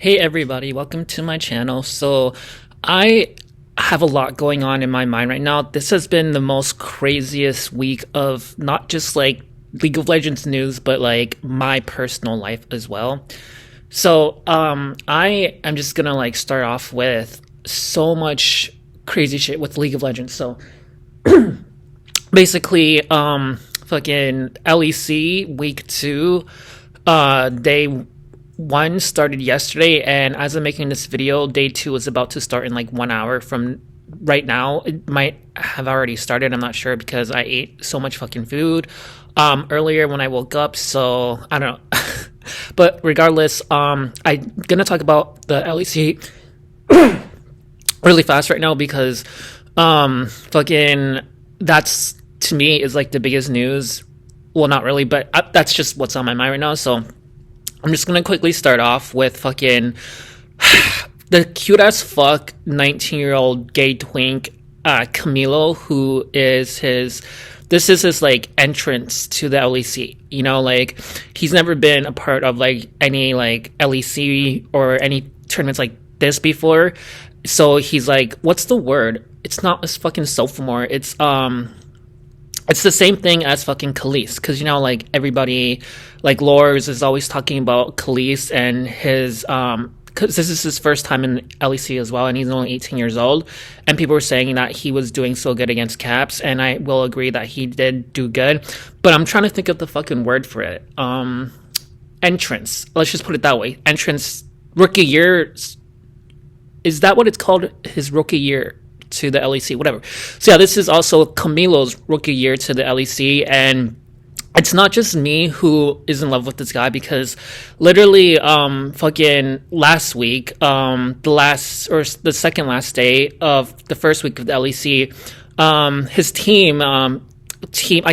Hey everybody, welcome to my channel. So I have a lot going on in my mind right now. This has been the most craziest week of not just like League of Legends news, but like my personal life as well. So I am just gonna like start off with so much crazy shit with League of Legends. So basically, fucking LEC week 2, day 1 started yesterday, and as I'm making this video, day 2 is about to start in like 1 hour from right now. It might have already started, I'm not sure, because I ate so much fucking food earlier when I woke up, so I don't know. But regardless, I'm gonna talk about the LEC really fast right now because fucking that's, to me, is like the biggest news. Well, not really, but that's just what's on my mind right now. So I'm just gonna quickly start off with fucking the cute as fuck 19-year-old gay twink, Camilo, who is his. This is his like entrance to the LEC. You know, like he's never been a part of like any like LEC or any tournaments like this before. So he's like, what's the word? It's not as fucking sophomore. It's the same thing as fucking Khalees, because you know, like everybody, like Lors is always talking about Khalees and his because this is his first time in LEC as well, and he's only 18 years old, and people were saying that he was doing so good against Caps, and I will agree that he did do good, but I'm trying to think of the fucking word for it. Entrance. Let's just put it that way. Entrance, rookie year. Is that what it's called? His rookie year to the LEC, whatever. So yeah, this is also Camilo's rookie year to the LEC, and it's not just me who is in love with this guy, because literally fucking last week, the second last day of the first week of the LEC, his team, I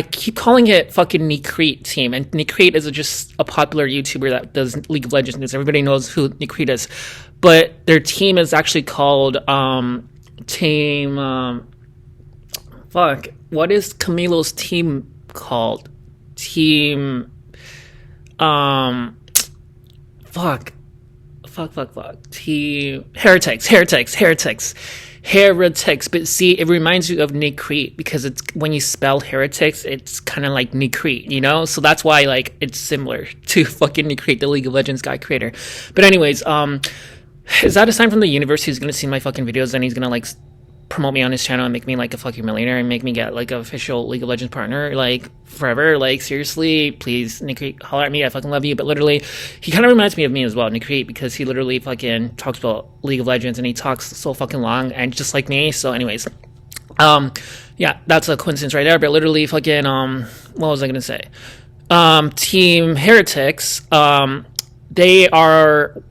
keep calling it fucking Necrete team, and Necrete is just a popular YouTuber that does League of Legends news. Everybody knows who Necrete is, but their team is actually called team fuck, what is Camilo's team called? Team fuck team heretics. But see, it reminds you of Necrete, because it's, when you spell heretics, it's kind of like Necrete, you know, so that's why like it's similar to fucking Necrete, the League of Legends guy creator. But anyways, is that a sign from the universe? He's gonna see my fucking videos and he's gonna like promote me on his channel and make me like a fucking millionaire and make me get like an official League of Legends partner like forever? Like seriously, please, Necrete, holler at me. I fucking love you. But literally, he kind of reminds me of me as well, Necrete, because he literally fucking talks about League of Legends and he talks so fucking long and just like me. So anyways, yeah, that's a coincidence right there. But literally fucking what was I gonna say? Team Heretics, they are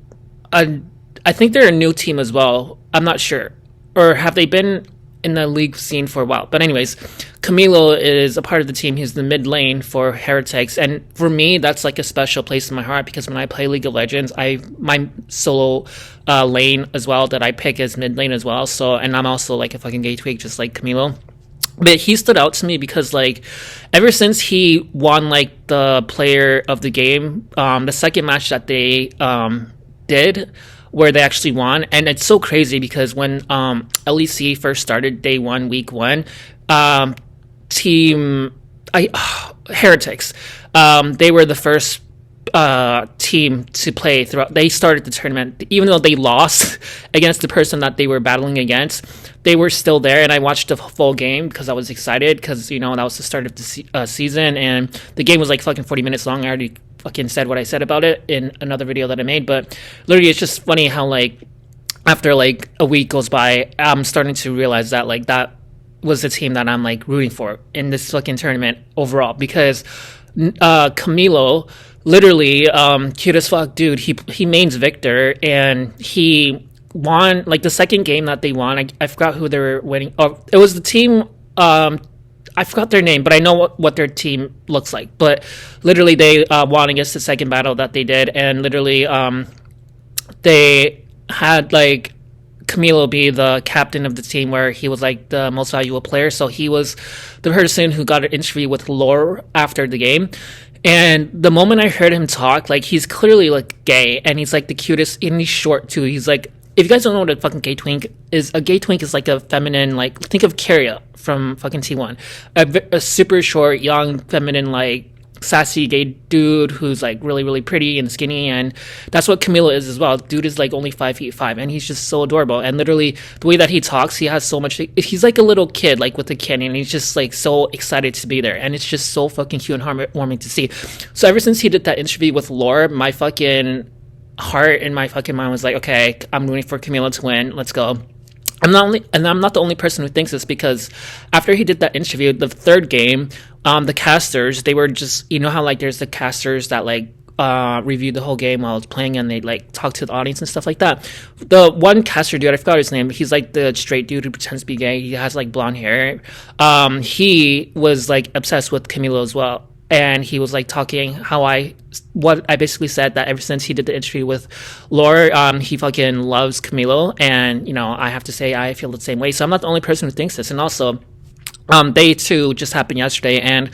I think they're a new team as well. I'm not sure. Or have they been in the league scene for a while? But anyways, Camilo is a part of the team. He's the mid lane for Heretics, and for me, that's like a special place in my heart, because when I play League of Legends, my solo lane as well that I pick is mid lane as well. So, and I'm also like a fucking gay tweak, just like Camilo. But he stood out to me because like ever since he won like the player of the game, the second match that they did, where they actually won. And it's so crazy because when LEC first started, day 1, week 1, Heretics, they were the first team to play throughout. They started the tournament, even though they lost against the person that they were battling against, they were still there. And I watched the full game because I was excited, because you know, that was the start of the season, and the game was like fucking 40 minutes long. I already fucking said what I said about it in another video that I made. But literally, it's just funny how like after like a week goes by, I'm starting to realize that like that was the team that I'm like rooting for in this fucking tournament overall, because Camilo, literally, cute as fuck dude, he mains Victor, and he won like the second game that they won. I forgot who they were winning. Oh, it was the team, I forgot their name, but I know what their team looks like. But literally, they won against the second battle that they did, and literally, they had like Camilo be the captain of the team where he was like the most valuable player. So he was the person who got an interview with Lore after the game. And the moment I heard him talk, like he's clearly like gay and he's like the cutest and he's short too. He's like, if you guys don't know what a fucking gay twink is, a gay twink is like a feminine, like think of Carria from fucking T1. A super short, young, feminine, like sassy gay dude who's like really really pretty and skinny, and that's what Camilo is as well. Dude is like only 5'5" and he's just so adorable, and literally the way that he talks, he has so much, he's like a little kid like with a kid, and he's just like so excited to be there, and it's just so fucking cute and heartwarming to see. So ever since he did that interview with Lore, my fucking heart and my fucking mind was like, okay, I'm rooting for Camilo to win, let's go. I'm not the only person who thinks this, because after he did that interview, the third game, the casters, they were just, you know how like there's the casters that like reviewed the whole game while it's playing and they like talk to the audience and stuff like that. The one caster dude, I forgot his name, he's like the straight dude who pretends to be gay. He has like blonde hair. He was like obsessed with Camilo as well. And he was like talking what I basically said, that ever since he did the interview with Lore, he fucking loves Camilo. And, you know, I have to say, I feel the same way. So I'm not the only person who thinks this. And also, Day 2 just happened yesterday. And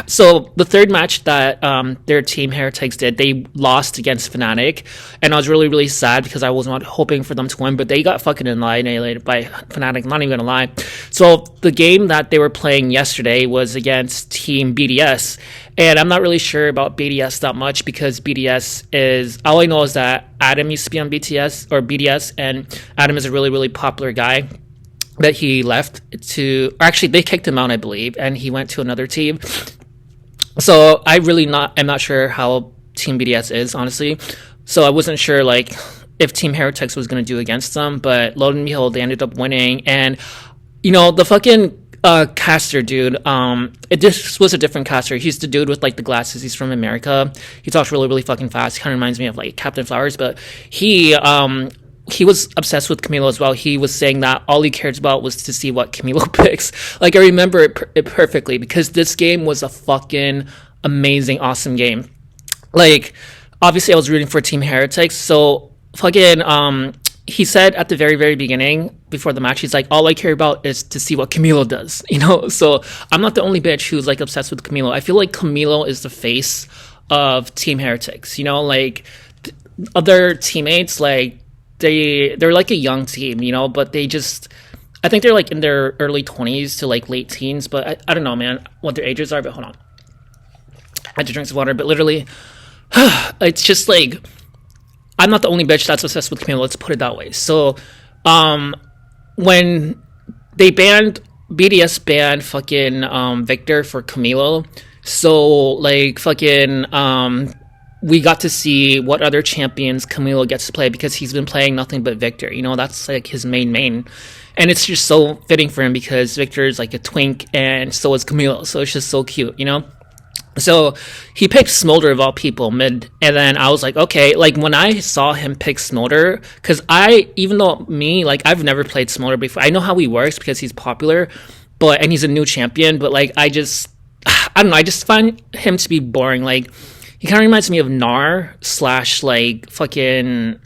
so the third match that their team Heretics did, they lost against Fnatic, and I was really really sad because I was not hoping for them to win, but they got fucking annihilated by Fnatic, not even gonna lie. So the game that they were playing yesterday was against Team BDS, and I'm not really sure about BDS that much, because BDS is, all I know is that Adam used to be on BTS or BDS, and Adam is a really really popular guy that he left to, actually they kicked him out, I believe, and he went to another team. So I'm not sure how Team BDS is, honestly. So I wasn't sure like if Team Heretics was going to do against them, but lo and behold, they ended up winning. And you know, the fucking caster dude, this was a different caster. He's the dude with like the glasses. He's from America. He talks really really fucking fast. He kind of reminds me of like Captain Flowers, but he was obsessed with Camilo as well. He was saying that all he cared about was to see what Camilo picks. Like, I remember it perfectly, because this game was a fucking amazing, awesome game. Like, obviously I was rooting for Team Heretics, so fucking, he said at the very, very beginning, before the match, he's like, all I care about is to see what Camilo does, you know? So I'm not the only bitch who's like obsessed with Camilo. I feel like Camilo is the face of Team Heretics, you know? Like, other teammates, like, they're like a young team, you know, but I think they're like in their early 20s to like late teens, but I don't know, man, what their ages are, but hold on. I had to drink some water, but literally, it's just like, I'm not the only bitch that's obsessed with Camilo, let's put it that way. So, when they BDS banned fucking Victor for Camilo, so like fucking we got to see what other champions Camilo gets to play, because he's been playing nothing but Victor. You know, that's like his main. And it's just so fitting for him, because Victor is like a twink and so is Camilo. So it's just so cute, you know? So he picked Smolder of all people mid. And then I was like, okay, like when I saw him pick Smolder, because even though I've never played Smolder before. I know how he works because he's popular, and he's a new champion, but like I don't know, I just find him to be boring. Like, he kind of reminds me of Gnar / like fucking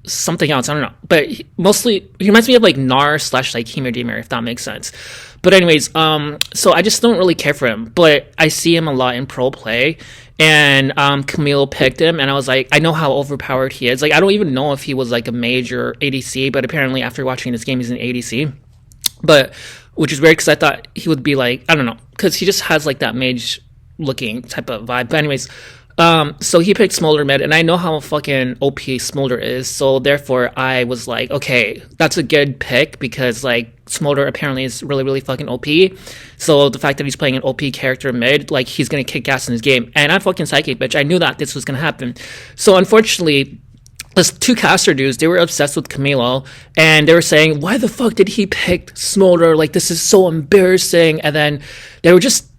something else. I don't know, but mostly he reminds me of like Gnar / like Heimerdinger, if that makes sense. But anyways, so I just don't really care for him, but I see him a lot in pro play, and Camilo picked him, and I was like, I know how overpowered he is. Like, I don't even know if he was like a major ADC, but apparently after watching this game, he's an ADC. But which is weird, because I thought he would be like, I don't know, because he just has like that mage looking type of vibe. But anyways, so he picked Smolder mid, and I know how fucking OP Smolder is, so therefore I was like, okay, that's a good pick, because like Smolder apparently is really really fucking OP. So the fact that he's playing an OP character mid, like he's gonna kick ass in his game, and I'm fucking psychic bitch. I knew that this was gonna happen. So unfortunately, those two caster dudes, they were obsessed with Camilo, and they were saying, why the fuck did he pick Smolder? Like, this is so embarrassing. And then they were just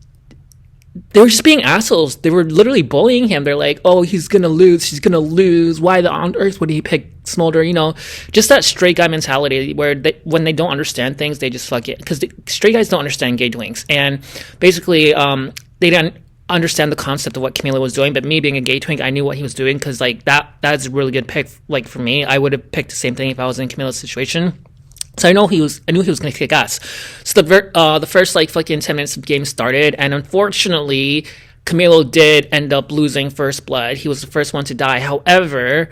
being assholes. They were literally bullying him. They're like, oh, he's gonna lose. Why on earth would he pick Smolder? You know, just that straight guy mentality, where when they don't understand things, they just fuck it. Because straight guys don't understand gay twinks. And basically, they didn't understand the concept of what Camilo was doing, but me being a gay twink, I knew what he was doing because like that's a really good pick. Like for me, I would have picked the same thing if I was in Camilo's situation. So I knew he was gonna kick ass. So the first like fucking 10 minutes of the game started, and unfortunately, Camilo did end up losing first blood. He was the first one to die. However,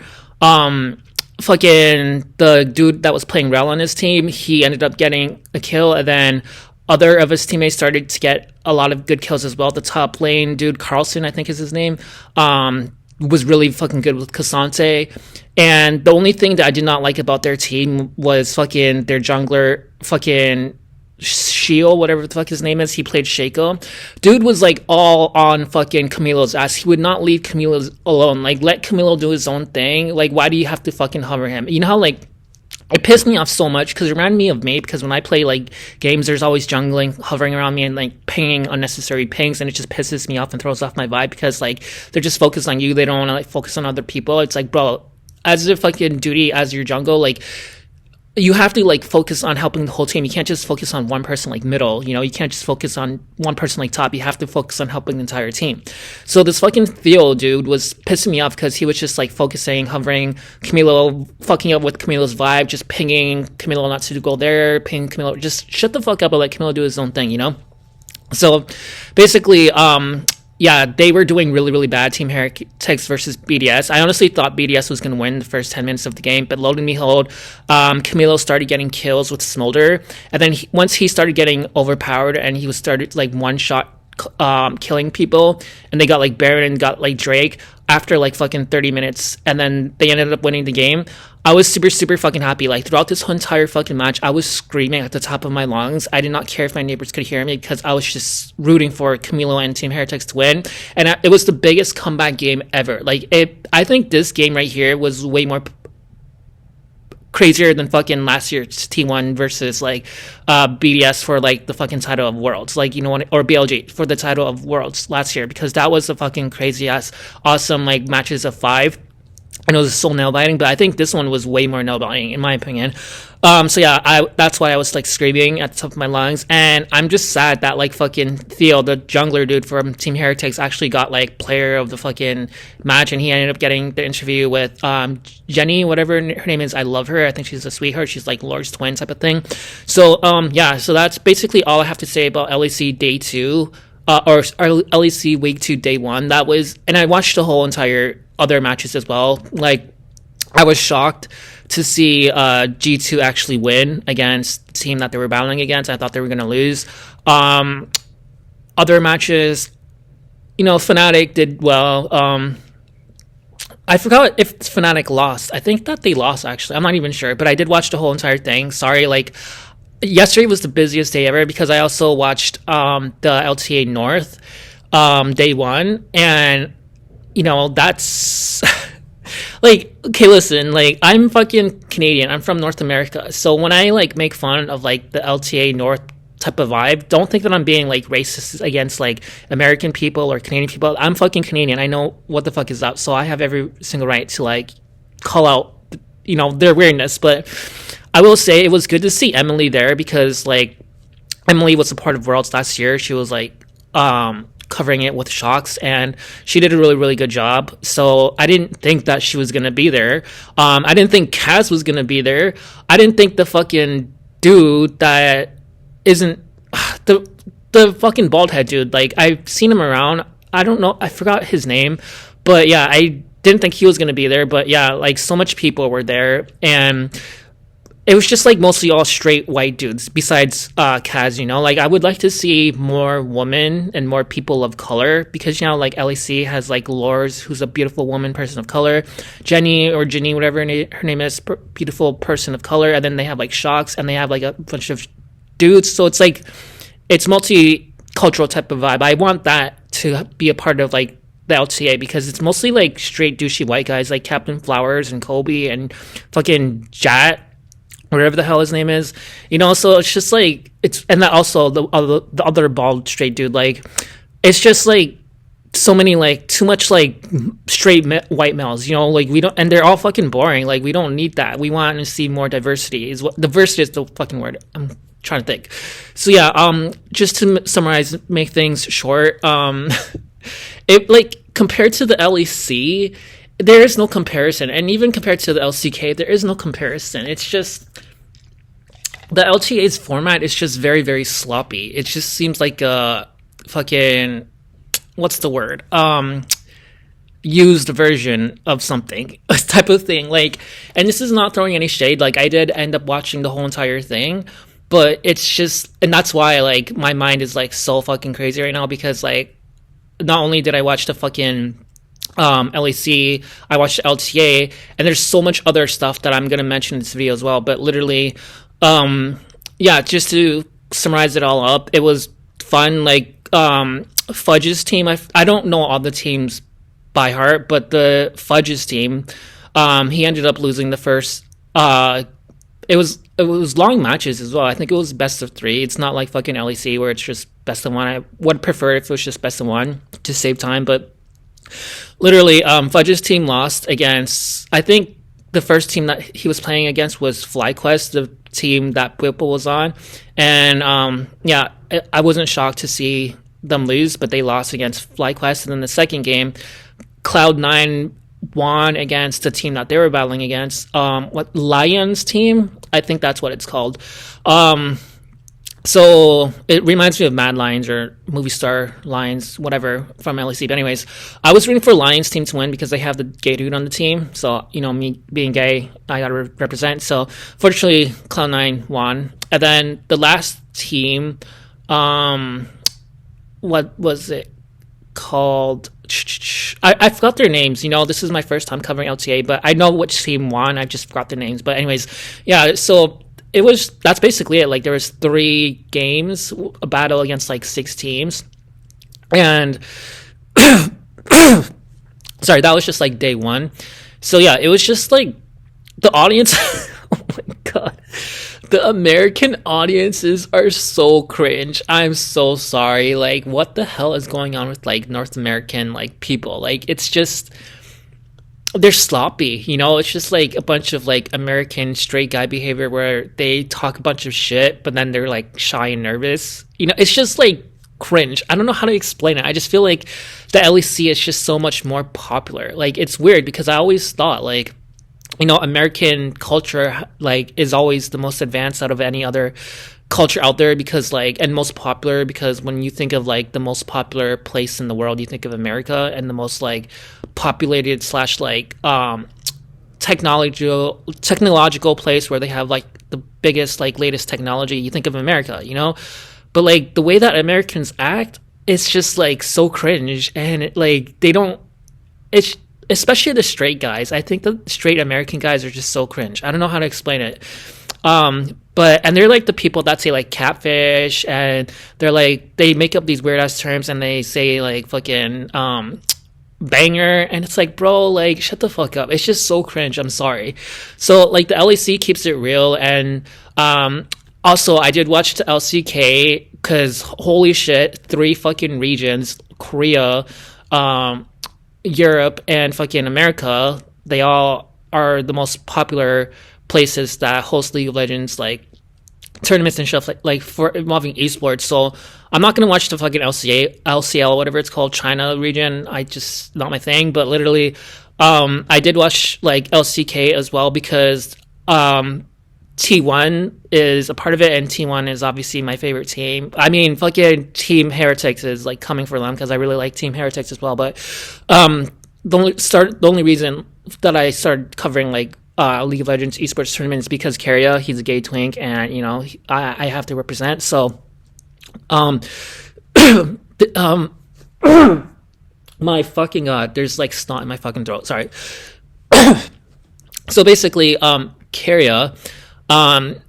fucking the dude that was playing Rel on his team, he ended up getting a kill, and then other of his teammates started to get a lot of good kills as well. The top lane dude, Carlson, I think is his name, was really fucking good with Cassante. And the only thing that I did not like about their team was fucking their jungler, fucking Shio, whatever the fuck his name is. He played Shaco. Dude was like all on fucking Camilo's ass. He would not leave Camilo alone. Like, let Camilo do his own thing. Like, why do you have to fucking hover him? You know how like it pissed me off so much because it reminded me of Mate, because when I play like games, there's always jungling hovering around me and like pinging unnecessary pings, and it just pisses me off and throws off my vibe because like they're just focused on you. They don't want to like focus on other people. It's like, bro, as a fucking duty as your jungle, like you have to like focus on helping the whole team. You can't just focus on one person like middle, you know, you can't just focus on one person like top. You have to focus on helping the entire team. So this fucking Theo dude was pissing me off because he was just like focusing, hovering Camilo, fucking up with Camilo's vibe, just pinging Camilo not to go there, ping Camilo, just shut the fuck up and let Camilo do his own thing, you know? So basically, yeah, they were doing really, really bad. Team Heretics versus BDS. I honestly thought BDS was going to win the first 10 minutes of the game, but load and behold, Camilo started getting kills with Smolder. And then once he started getting overpowered and he was started like one shot killing people, and they got like Baron and got like Drake after like fucking 30 minutes, and then they ended up winning the game. I was super, super fucking happy. Like throughout this whole entire fucking match, I was screaming at the top of my lungs. I did not care if my neighbors could hear me because I was just rooting for Camilo and Team Heretics to win. And it was the biggest comeback game ever. Like I think this game right here was way more crazier than fucking last year's T1 versus like BDS for like the fucking title of Worlds, like, you know, or BLG for the title of Worlds last year, because that was a fucking crazy ass awesome like matches of 5. I know this is so nail biting, but I think this one was way more nail biting in my opinion. So yeah, that's why I was like screaming at the top of my lungs, and I'm just sad that like fucking Theo, the jungler dude from Team Heretics, actually got like player of the fucking match, and he ended up getting the interview with Jenny, whatever her name is. I love her. I think she's a sweetheart. She's like Lord's twin type of thing. So yeah, so that's basically all I have to say about LEC Day 2. Or LEC Week 2 Day 1. That was, and I watched the whole entire other matches as well. Like, I was shocked to see G2 actually win against the team that they were battling against. I thought they were going to lose. Other matches, you know, Fnatic did well. I forgot if Fnatic lost. I think that they lost, actually. I'm not even sure, but I did watch the whole entire thing. Sorry, like, yesterday was the busiest day ever because I also watched the LTA North Day 1, and you know, that's like, okay, listen, like, I'm fucking Canadian, I'm from North America, so when I like make fun of like the LTA North type of vibe, don't think that I'm being like racist against like American people or Canadian people. I'm fucking Canadian, I know what the fuck is up, so I have every single right to like call out, you know, their weirdness. But I will say it was good to see Emily there because like Emily was a part of Worlds last year. She was like covering it with Shocks, and she did a really, really good job. So I didn't think that she was gonna be there. I didn't think Kaz was gonna be there. I didn't think the fucking dude that isn't the fucking bald head dude, like, I've seen him around. I don't know, I forgot his name, but yeah, I didn't think he was gonna be there. But yeah, like, so much people were there, and it was just like mostly all straight white dudes besides Kaz, you know. Like, I would like to see more women and more people of color, because, you know, like, LEC has like Lors, who's a beautiful woman, person of color, Jenny or Ginny, whatever her name is, beautiful person of color, and then they have like Shocks, and they have like a bunch of dudes. So it's like, it's multicultural type of vibe. I want that to be a part of like the LTA, because it's mostly like straight douchey white guys like Captain Flowers and Kobe and fucking Jat, whatever the hell his name is, you know. So it's just like, it's, and that also the other bald straight dude, like, it's just like so many, like, too much like straight white males, you know. Like, we don't, and they're all fucking boring. Like, we don't need that. We want to see more diversity. Is what diversity is, the fucking word I'm trying to think. So yeah, just to summarize, make things short, It like compared to the LEC, there is no comparison, and even compared to the LCK, there is no comparison. It's just the LTA's format is just very very sloppy. It just seems like a fucking what's the word used version of something type of thing, like, and this is not throwing any shade, like I did end up watching the whole entire thing, but it's just, and that's why like my mind is like so fucking crazy right now, because like not only did I watch the fucking LEC, I watched LTA, and there's so much other stuff that I'm gonna mention in this video as well, but literally yeah, just to summarize it all up, it was fun. Like Fudge's team, I don't know all the teams by heart, but the Fudge's team, he ended up losing the first. It was long matches as well. I think it was best of 3. It's not like fucking LEC where it's just best of 1. I would prefer if it was just best of 1 to save time, but literally, Fudge's team lost against, I think the first team that he was playing against was FlyQuest, the team that Whipple was on, and yeah, I wasn't shocked to see them lose, but they lost against FlyQuest, and then the second game, Cloud9 won against the team that they were battling against. What Lions team? I think that's what it's called. So it reminds me of Mad Lions or Movie Star Lions, whatever, from LEC. But anyways, I was rooting for Lions team to win because they have the gay dude on the team. So, you know, me being gay, I got to represent. So fortunately, Cloud9 won. And then the last team, what was it called? I forgot their names. You know, this is my first time covering LTA, but I know which team won. I just forgot their names. But anyways, yeah, so that's basically it. Like there was 3 games, a battle against like 6 teams. And sorry, that was just like day 1. So yeah, it was just like the audience. Oh my God. The American audiences are so cringe. I'm so sorry. Like, what the hell is going on with like North American like people? Like, it's just, they're sloppy, you know. It's just like a bunch of like American straight guy behavior where they talk a bunch of shit, but then they're like shy and nervous. You know, it's just like cringe. I don't know how to explain it. I just feel like the LEC is just so much more popular. Like, it's weird because I always thought like, you know, American culture like is always the most advanced out of any other culture out there, because like, and most popular, because when you think of like the most popular place in the world, you think of America, and the most like populated slash like technological place where they have like the biggest like latest technology, you think of America, you know. But like the way that Americans act, it's just like so cringe, and it, like they don't, it's especially the straight guys. I think the straight American guys are just so cringe. I don't know how to explain it. But, and they're like the people that say like catfish, and they're like, they make up these weird ass terms, and they say like fucking, banger, and it's like, bro, like shut the fuck up. It's just so cringe. I'm sorry. So like the LEC keeps it real, and, also I did watch the LCK because holy shit, 3 fucking regions, Korea, Europe, and fucking America, they all are the most popular places that host League of Legends like tournaments and stuff like for involving esports. So I'm not gonna watch the fucking LCL, whatever it's called, China region. I just not my thing. But literally, I did watch like LCK as well because T1 is a part of it, and T1 is obviously my favorite team. I mean, fucking Team Heretics is like coming for them because I really like Team Heretics as well. But the only reason that I started covering like League of Legends esports tournaments is because Keria, he's a gay twink, and you know I have to represent. So, my fucking God, there's like snot in my fucking throat. Sorry. So basically, Keria, and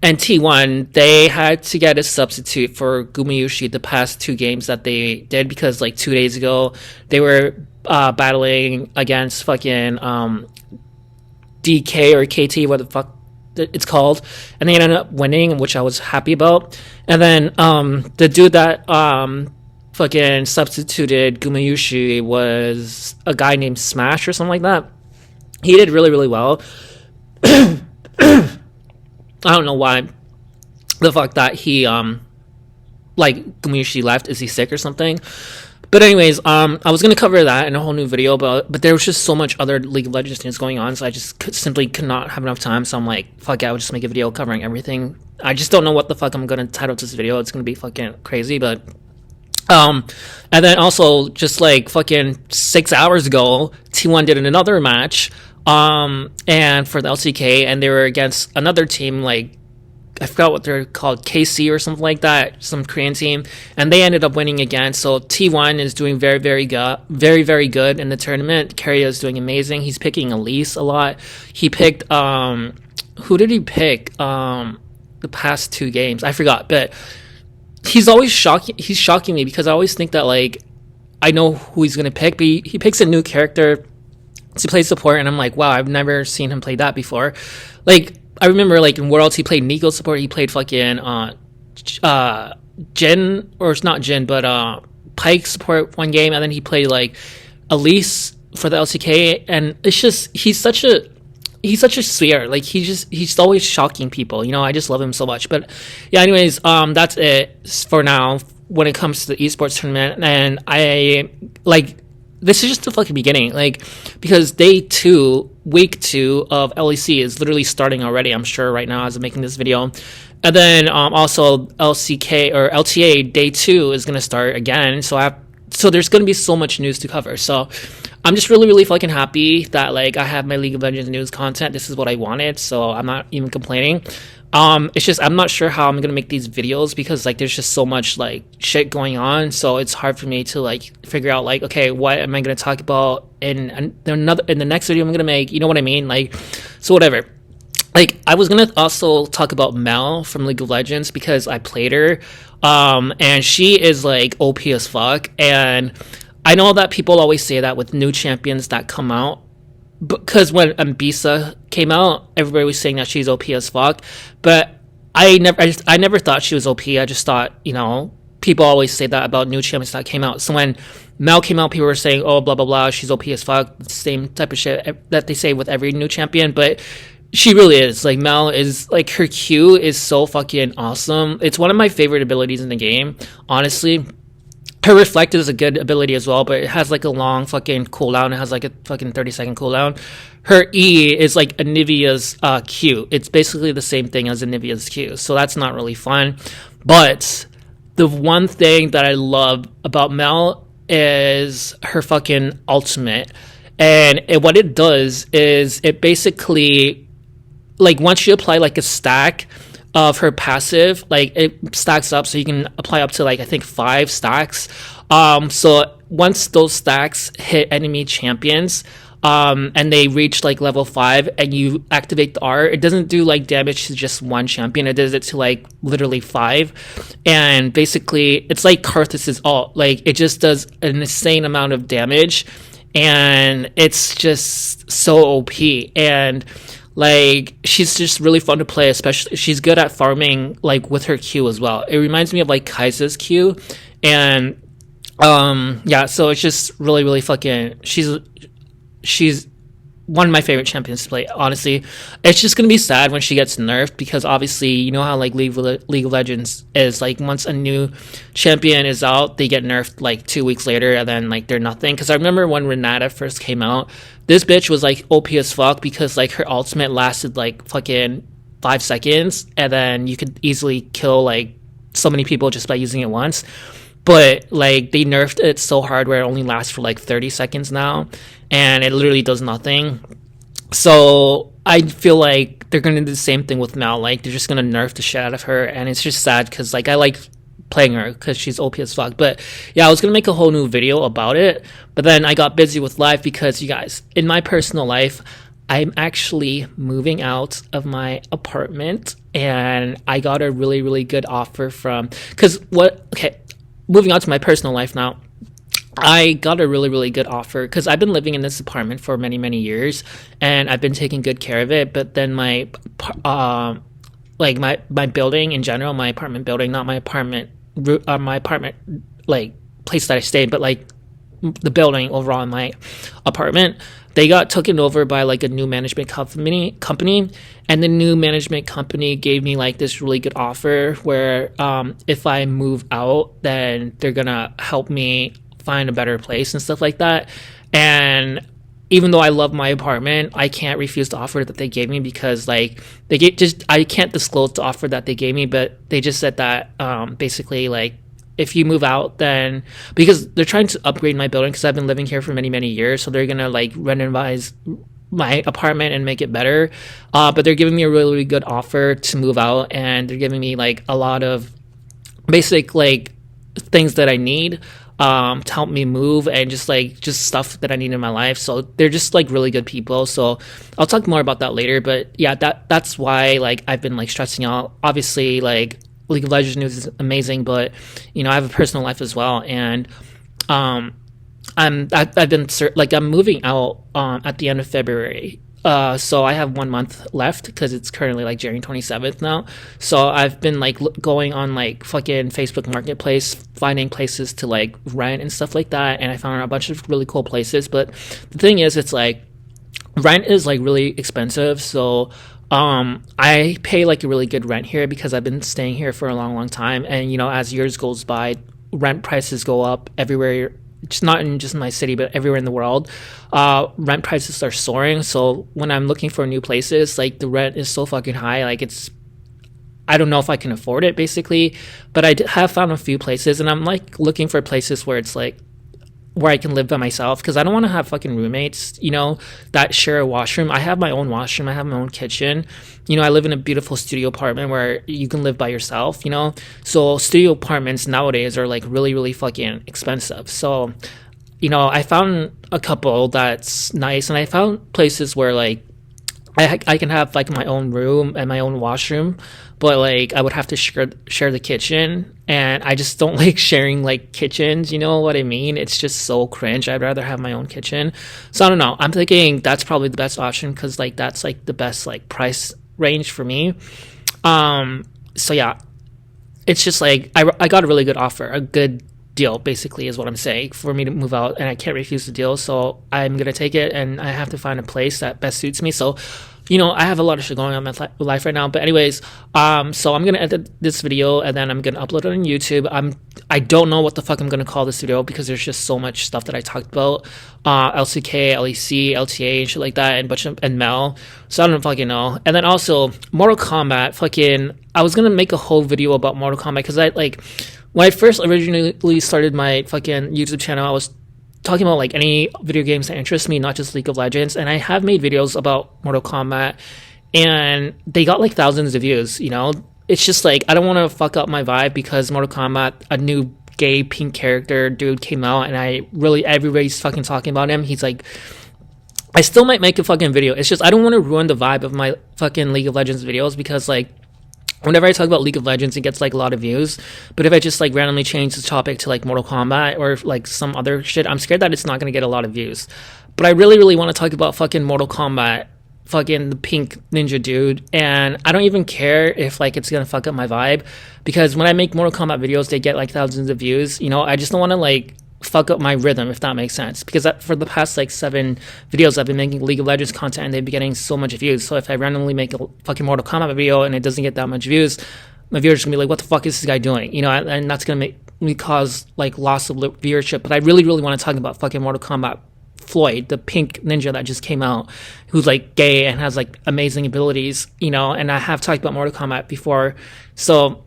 T1, they had to get a substitute for Gumayusi the past 2 games that they did, because like 2 days ago they were battling against fucking DK or KT, what the fuck it's called, and they ended up winning, which I was happy about. And then the dude that fucking substituted Gumayusi was a guy named Smash or something like that. He did really, really well. I don't know why the fuck that he like Gumayusi left. Is he sick or something? But anyways, I was gonna cover that in a whole new video, but there was just so much other League of Legends things going on, so I just simply could not have enough time. So I'm like, fuck it, I would just make a video covering everything. I just don't know what the fuck I'm gonna title this video. It's gonna be fucking crazy, but and then also just like fucking 6 hours ago, T1 did another match, and for the LCK, and they were against another team like I forgot what they're called, KC or something like that, some Korean team, and they ended up winning again. So T1 is doing very, very good, very, very good in the tournament. Keria is doing amazing. He's picking Elise a lot. He picked who did he pick? The past 2 games, I forgot, but he's always shocking. He's shocking me because I always think that like I know who he's gonna pick, but he picks a new character to play support, and I'm like, wow, I've never seen him play that before. Like, I remember like in Worlds he played Nico support, he played fucking Jin, or it's not Jin, but Pyke support one game, and then he played like Elise for the LCK, and it's just he's such a sweetheart. Like he's always shocking people. You know, I just love him so much. But yeah, anyways, that's it for now when it comes to the esports tournament, and I like this is just the fucking beginning, like, because week 2 of LEC is literally starting already, I'm sure, right now as I'm making this video. And then also LCK or LTA day 2 is going to start again. So there's going to be so much news to cover. So I'm just really, really fucking happy that like I have my League of Legends news content. This is what I wanted, so I'm not even complaining. It's just I'm not sure how I'm gonna make these videos because like there's just so much like shit going on, so it's hard for me to like figure out like, okay, what am I gonna talk about in the next video I'm gonna make, you know what I mean? Like, so whatever. Like, I was gonna also talk about Mel from League of Legends because I played her, and she is like OP as fuck, and I know that people always say that with new champions that come out, because when Ambisa came out, everybody was saying that she's OP as fuck, but I never thought she was OP. I just thought, you know, people always say that about new champions that came out. So when Mel came out, people were saying, oh, blah, blah, blah, she's OP as fuck. Same type of shit that they say with every new champion, but she really is. Like, Mel is, like, her Q is so fucking awesome. It's one of my favorite abilities in the game, honestly. Her Reflect is a good ability as well, but it has like a long fucking cooldown. It has like a fucking 30-second cooldown. Her E is like Anivia's Q. It's basically the same thing as Anivia's Q, so that's not really fun. But the one thing that I love about Mel is her fucking ultimate. And what it does is it basically, like, once you apply like a stack of her passive, like, it stacks up, so you can apply up to like I think 5 stacks. So once those stacks hit enemy champions, and they reach like level 5, and you activate the R, it doesn't do like damage to just one champion. It does it to like literally 5, and basically it's like Karthus's ult. Like, it just does an insane amount of damage, and it's just so OP. And like, she's just really fun to play, especially she's good at farming, like, with her Q as well. It reminds me of like Kai'Sa's Q, and yeah, so it's just really, really fucking, she's one of my favorite champions to play, honestly. It's just gonna be sad when she gets nerfed, because obviously, you know how like League of Legends is, like, once a new champion is out, they get nerfed like 2 weeks later, and then like they're nothing. Because I remember when Renata first came out, this bitch was like OP as fuck, because like her ultimate lasted like fucking 5 seconds, and then you could easily kill like so many people just by using it once. But like, they nerfed it so hard where it only lasts for like 30 seconds now, and it literally does nothing. So I feel like they're gonna do the same thing with Mel. Like, they're just gonna nerf the shit out of her, and it's just sad because like I like playing her because she's OP as fuck. But yeah, I was gonna make a whole new video about it, but then I got busy with life, because you guys, in my personal life, I'm actually moving out of my apartment, and I got a really, really good offer from, moving on to my personal life now. I got a really, really good offer because I've been living in this apartment for many, many years, and I've been taking good care of it. But then my building in general, my apartment building, not my apartment, like, place that I stayed, but like the building overall in my apartment, they got taken over by like a new management company, and the new management company gave me like this really good offer where if I move out, then they're gonna help me find a better place and stuff like that. And even though I love my apartment, I can't refuse the offer that they gave me, because like they get just I can't disclose the offer that they gave me, but they just said that basically like if you move out, then because they're trying to upgrade my building, because I've been living here for many years, so they're gonna like renovate my apartment and make it better. But they're giving me a really, really good offer to move out, and they're giving me like a lot of basic like things that I need to help me move, and just stuff that I need in my life. So they're just like really good people. So I'll talk more about that later. But yeah, that's why like I've been like stressing out. Obviously, like League of Legends news is amazing, but you know I have a personal life as well, and I've been like I'm moving out at the end of February. So I have 1 month left, because it's currently like January 27th now. So I've been like going on like fucking Facebook Marketplace, finding places to like rent and stuff like that. And I found a bunch of really cool places. But the thing is, it's like rent is like really expensive. So I pay like a really good rent here because I've been staying here for a long time. And you know, as years goes by, rent prices go up everywhere. It's not in just my city, but everywhere in the world. Rent prices are soaring. So when I'm looking for new places, like the rent is so fucking high. Like I don't know if I can afford it, basically. But I have found a few places, and I'm like looking for places where it's like where I can live by myself, because I don't want to have fucking roommates, you know, that share a washroom. I have my own washroom. I have my own kitchen. You know, I live in a beautiful studio apartment where you can live by yourself, you know. So studio apartments nowadays are like really, really fucking expensive. So, you know, I found a couple that's nice, and I found places where like I can have like my own room and my own washroom, but like I would have to share the kitchen, and I just don't like sharing like kitchens. You know what I mean? It's just so cringe. I'd rather have my own kitchen. So I don't know. I'm thinking that's probably the best option, because like that's like the best like price range for me. So yeah, it's just like I got a really good offer, a good deal, basically, is what I'm saying, for me to move out, and I can't refuse the deal. So I'm gonna take it, and I have to find a place that best suits me. So, you know, I have a lot of shit going on in my life right now. But anyways, so I'm gonna edit this video, and then I'm gonna upload it on YouTube. I don't know what the fuck I'm gonna call this video, because there's just so much stuff that I talked about, LCK, LEC, LTA, and shit like that, and Mel. So I don't fucking know. And then also Mortal Kombat. Fucking, I was gonna make a whole video about Mortal Kombat, because I like. When I first originally started my fucking YouTube channel, I was talking about like any video games that interest me, not just League of Legends. And I have made videos about Mortal Kombat, and they got like thousands of views, you know? It's just like, I don't want to fuck up my vibe, because Mortal Kombat, a new gay pink character dude came out, and everybody's fucking talking about him. He's like, I still might make a fucking video. It's just, I don't want to ruin the vibe of my fucking League of Legends videos, because like, whenever I talk about League of Legends, it gets like a lot of views. But if I just like randomly change the topic to like Mortal Kombat or like some other shit, I'm scared that it's not going to get a lot of views. But I really, really want to talk about fucking Mortal Kombat, fucking the pink ninja dude. And I don't even care if like it's going to fuck up my vibe, because when I make Mortal Kombat videos, they get like thousands of views. You know, I just don't want to like fuck up my rhythm, if that makes sense, because for the past like 7 videos I've been making League of Legends content, and they've been getting so much views. So if I randomly make a fucking Mortal Kombat video and it doesn't get that much views, my viewers are gonna be like, what the fuck is this guy doing, you know? And that's gonna make me cause like loss of viewership. But I really, really want to talk about fucking Mortal Kombat Floyd, the pink ninja that just came out, who's like gay and has like amazing abilities, you know. And I have talked about Mortal Kombat before, so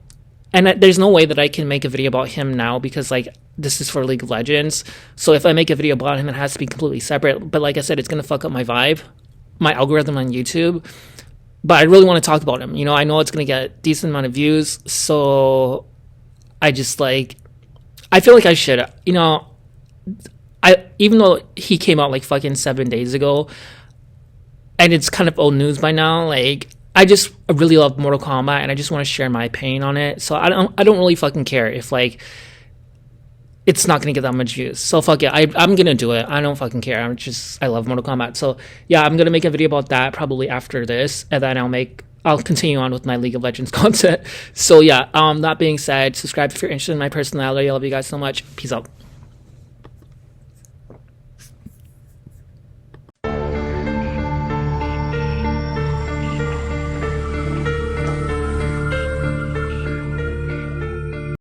there's no way that I can make a video about him now, because like this is for League of Legends. So if I make a video about him, it has to be completely separate. But like I said, it's gonna fuck up my vibe, my algorithm on YouTube. But I really want to talk about him. You know, I know it's gonna get a decent amount of views, so I just like, I feel like I should, you know, even though he came out like fucking 7 days ago, and it's kind of old news by now, like, I just really love Mortal Kombat, and I just want to share my opinion on it. So I don't really fucking care if like it's not gonna get that much views. So fuck it, I'm gonna do it. I don't fucking care. I love Mortal Kombat. So yeah, I'm gonna make a video about that probably after this, and then I'll continue on with my League of Legends content. So yeah, that being said, subscribe if you're interested in my personality. I love you guys so much. Peace out.